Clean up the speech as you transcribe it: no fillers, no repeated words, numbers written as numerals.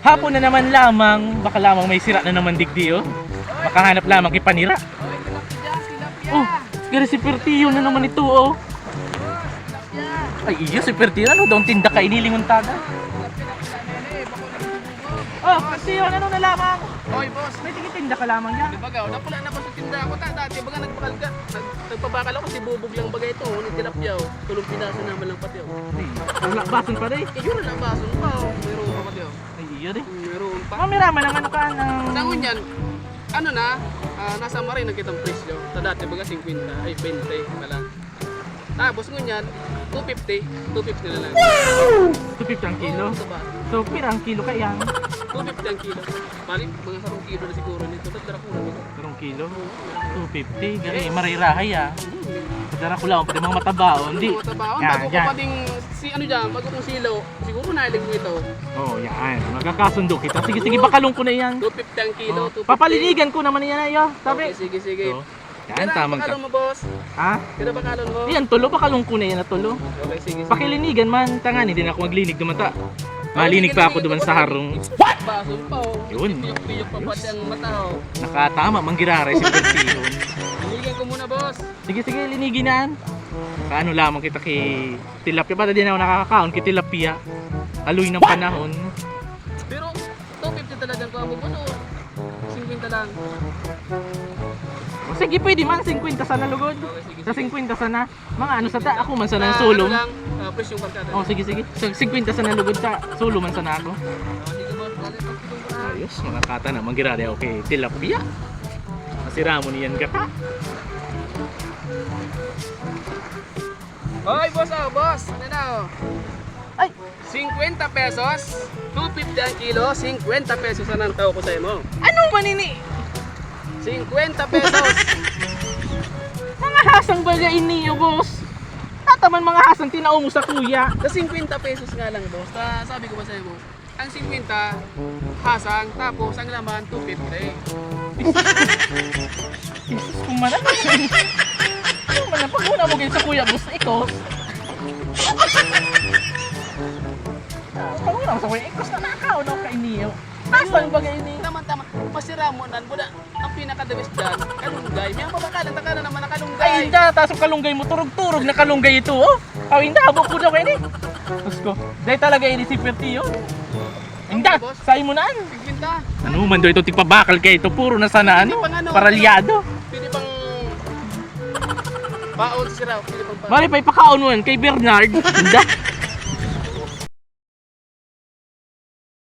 Hapon na naman lamang, baka lamang may sira na naman digdi oh. Makahanap lamang kay panira. Oh, gari si Pertiyo na naman ito oh. Ay iyo si Pertiyo, ano daw tinda ka inilingon taga? Oh, Pertiyo, ano na lamang? Oy, boss. May tinda ka lamang yan. Di ba gaw, napula na pa sa tinda ako dati baga nagpakal ka. Nagpabakal ako si Bubog lang bagay ito, ni tilapia oh. Tulong pinaso naman lang pati oh. Wala bason pa rin. Yun na baso pa oh. Mayroon pa pati oh. Ay iyo rin. Mayroon pa. Mamiraman ng ano ka ng... Sangon yan, ano na, nasa marin nagkitang presyo. Sa dati baga 50, ay 20 pala. Tapos ngunyan, 250 na lang. 250 ang kilo. Ito ba? So, pirang kilo ka yan. 250 ang kilo. Balik, mga 10 kilo na siguro nito. Tagdara ko lang. Pirang kilo. 250. Gari, marirahay ah. Kadara ko lang, pati mga matabaon. Hindi. Matabaon, Yan, bago ko yan. pa ding, ano dyan, bago kong silaw, siguro nailig mo ito. Oh, yan. Magkakasundo kita. Sige, sige, bakalong ko na yan. 250 ang kilo, Oh. 250. Papaliligan ko naman yan ayo. Sabi. Okay, sige, sige. Oh. Yan, tamang ka. Bakalon mo, boss. Ha? Kira bakalon mo. Yan, tulo. Bakalong ko na yan na tulo. Okay, sige. Pakilinigan man. Tanga, hindi na ako maglinig dumata. Malinig pa ako duman sa harong. What? Baso pa, oh. Yun. Piyok pa pati ang mata, oh. Nakatama, manggirare si Pertiyo. Linigan ko muna, boss. Sige, sige, linigin na. Kaano lamang kita kay tilapia. Bata din ako nakakakaon kay tilapia. Aloy ng panahon. Pero, 250 talagang ko ako, boss, oh. 50 lang. O, sige, pwede man. 50 sana lugod. Okay, sige, Sa 50 sana. Mga ano sa ta. Ako man sana ng Ano sulong. lang, press yung barkada. Oh, sige, sige. Sa 50 sana lugod sa sulo man sana ako. Sige, boss. Balik, pagkitong ko na. Ayos, mga kata na. Manggirare ako kay tilapia. Masira mo niyan ka. Hoy, boss, oh, boss. Ano na, oh. Ay! 50 pesos, 250 ang kilo, 50 pesos ang tao ko sa'yo mo. Anong manini? 50 pesos. Mga hasang bagay niyo, boss. Tataman mga hasang tinao mo sa kuya. Sa 50 pesos nga lang, boss. Sabi ko ba sa'yo mo, ang 50 hasang, tapos ang laman 250. Jesus, kumanan mo siya. Ano man ang pag-una mo ganyan sa kuya, boss? Ikaw? Pag-una mo sa kuya, ikaw na nakakaon ako kay niyo. Hasang bagay niyo. Tama-tama, masira mo nan, buda, ang pinakadabis dyan, kalunggay. May ang mabakalan, takana naman na kalunggay. Ay, hindi. Tapos yung kalunggay mo, turog-turog na kalunggay ito, oh. Oh, hindi. Habok ko na kayo ni. Tapos ko, dahil talaga ini si Pertiyo. Hindi, boss. sa'yo mo na. 50. Ano man do ito, tigpabakal kayo ito. Puro na sana, ano, Pwede pang ano, paralyado. Pwede pang baon sira, pwede pang baon. Bali pa ipakaon mo yan kay Bernard. Hindi.